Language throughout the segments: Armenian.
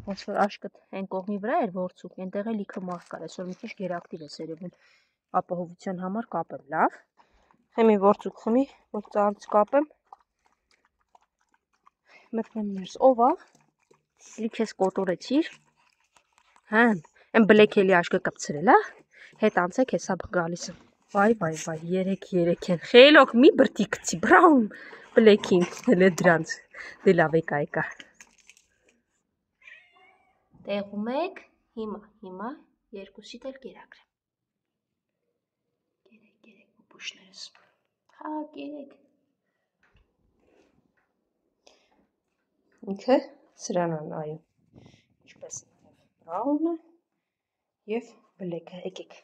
ոնց որ աշկդ այն կողմի վրա էր ворցուկ, այնտեղ էլ լիքը մարդ կար, այսօր մի քիչ գերակտիվ է երևում ապահովության համար կապեմ, լավ։ Խմի ворցուկ խմի, որ ծանց կապեմ։ Մտնեմ ներս, ով է։ Լիք ես կոտորեցիր։ Հա, այն բլեկ էլի աշկը կպցրել, հա։ Հետ անցեք, հեսա գալիս եմ։ Վայ, երեք են։ Խելոք մի բրդի գցի, բրաուն բլեքին, հələ դրանց։ Դե լավ եկա։ Տեղում եք, հիմա երկուսիդ էլ կերակրեմ։ Կերեք պուպուշներս։ Հա, կերեք։ Ինքը սրան են այում, ինչպես բրաունը և բլեքը, եկեք։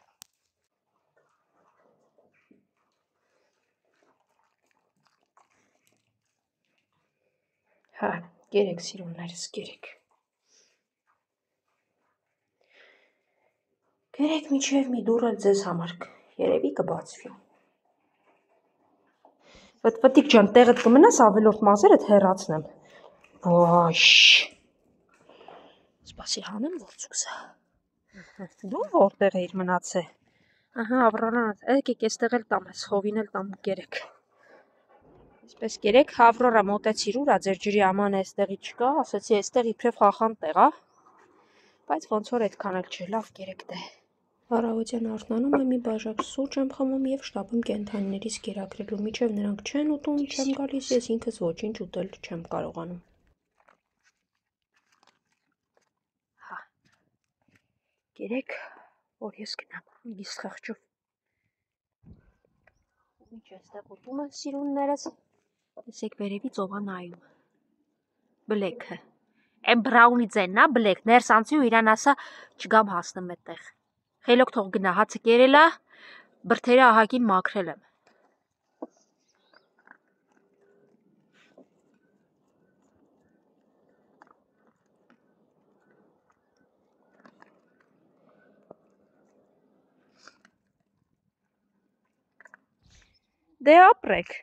Հա, կերեք սիրուններս, կերեք։ Կերեք միջև մի դուռ էլ ձեզ համար երևի կբացվի։ Վտվտիկ ջան, տեղդ կմնաս ավելորդ մազերդ հեռացնեմ։ Ոայ։ Սպասի հանեմ ворցուկսը։ Դու որտեղ էիր մնացե։ Ահա, Ավրորան, եկեք էստեղ էլ տամ, հովին էլ տամ կերեք։ Այսպես կերեք, Ավրորա մոտեցիր ուրա, ձեր ջրի ամանը էստեղի չկա, ասեցի էստեղ իբրև խախան տեղ, բայց ոնց որ այդքան էլ չէ, լավ կերեք դե։ Առավոտյան արթնանում եմ, մի բաժակ սուրճ եմ խմում և շտապում կենդանիներից կերակրելու, մինչև նրանք չեն ուտում, չեմ գալիս, ես ինքս ոչինչ ուտել չեմ կարողանում։ Հա, կերեք, որ ես գնամ, ինձ խղճով։ Ինչ էստեղ ուտում են սիրուններս, տեսեք վերևից ով է նայում։ Բլեքը, այն բրաունի ձենն է բլեք, ներս անցի ու իրան ասա չգամ հասնեմ այդտեղ։ Խելոք թող գնա, հացը կերել է, բրդերը ահագին մաքրել եմ։ Դե ապրեք,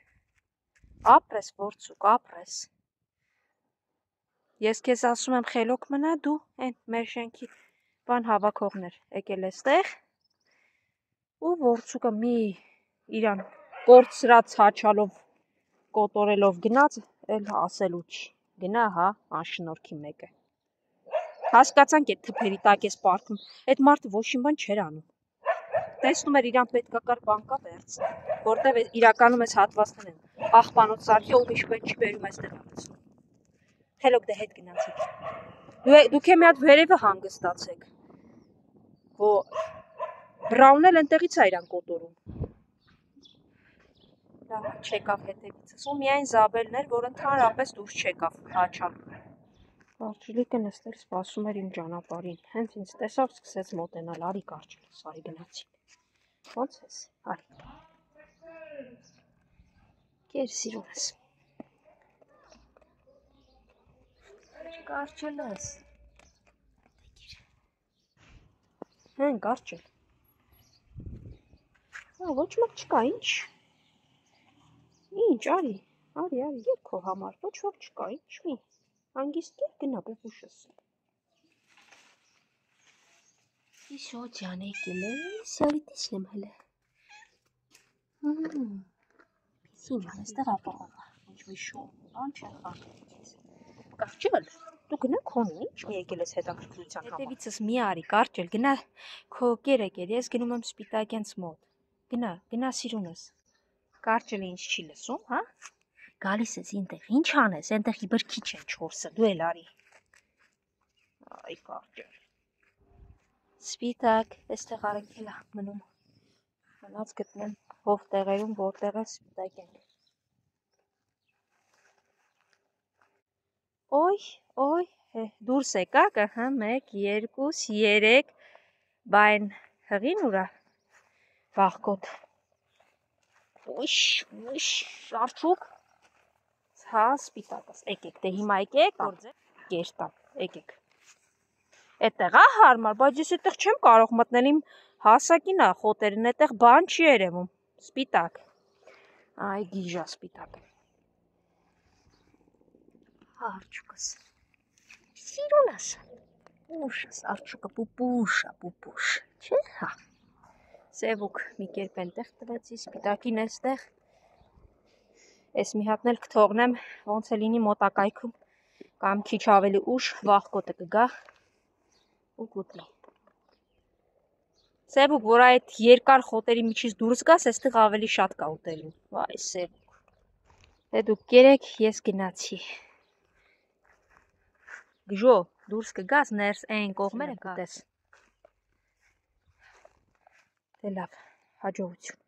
ապրես ворցուկ, ապրես։ Ես քեզ ասում եմ խելոք մնա, դու այն մեր շենքի բան հավաքողներ եկել էստեղ ու ворցուկը մի իրան կորցրած հաչալով կոտորելով գնաց, էլ ասելու չի, գնա հա, անշնորքի մեկը։ Հասկացանք այդ թփերի տակ ես պարքում, այդ մարդը ոչինչ բան չէր անում։ Տեսնում էր իրան պետքակար բան կա վերցնի, որտև իրականում ես հատվածներ են, աղբանոց սարքի ով իշպետ չի բերում այստեղ ապցնում։ Խելոք դե հետ գնացեք։ Դուք է մի հատ վերևը հանգստացեք, որ բրաունն էլ ընտեղից է իրան կոտորում։ Լավ, չեկավ հետևիցս, ու միայն Զաբելն էր, որ ընդհանրապես դուրս չեկավ հաչալ։ Կարճլիկը նստել սպասում էր իմ ճանապարհին, հենց ինձ տեսավ, սկսեց մոտենալ, արի կարճլիս, արի գնացինք։ Ոնց ես, արի։ Կեր սիրունս։ Կարճլես։ Հեն, կարճլ։ Հա, ոչ մեկ չկա, ինչ։ Ինչ, արի, եկ քո համար, ոչ ոք չկա, ինչ մի, հանգիստ կեր, գնա պուպուշս։ Իսո ջան եկել ես, արի տեսնեմ հələ։ Պիսին ջան, էստեղ ապահով, ինչ մի շոու, բան չեն խանգարի քեզ։ Կարճլ, դու գնա քոնի, ինչ մի եկել ես հետաքրքրության համար։ Հետևիցս մի արի, կարճլ, գնա քո կերը կեր, ես գնում եմ Սպիտակյանց մոտ։ Գնա սիրունս։ Կարճլը ինչ չի լսում, հա։ Գալիս ես ինտեղ, ինչ անես, այնտեղի բրքի չեն 4-ը, դու էլ արի։ Այ կարճլ։ Սպիտակ, էստեղ արենքել է մնում։ Մնաց գտնեմ հով տեղերում, որտեղ է Սպիտակյան։ Օй, դուրս եկակ, ահա 1, 2, 3, բայն հղին ուրա, վաղկոտ։ Ուշ, շարչուկ, հա, Սպիտակս, եկեք, դե հիմա եկեք, կերտամ, եկեք։ Այդտեղ է հարմար, բայց ես այդտեղ չեմ կարող մտնել, իմ հասակին է խոտերն, այդտեղ բան չի երևում, Սպիտակ։ Այ գիժա Սպիտակը։ Հարճուկս։ Սիրունս։ Ուշս, արջուկը պուպուշ, չէ, հա։ Սևուկ մի կերպ ենտեղ տվեցի, սպիտակին էստեղ։ Ես մի հատն էլ կթողնեմ, ոնց է լինի մոտակայքում, կամ քիչ ավելի ուշ վաղկոտը կգա ու կուտի։ Սևուկ, որ այդ երկար խոտերի միջից դուրս գաս, այստեղ ավելի շատ կա ուտելու։ Վայ, Սևուկ։ Դե դուք կերեք, ես գնացի։ Գժո, դուրս կգաս, ներս այն կողմերը կտես։ Դե լավ, հաջողություն։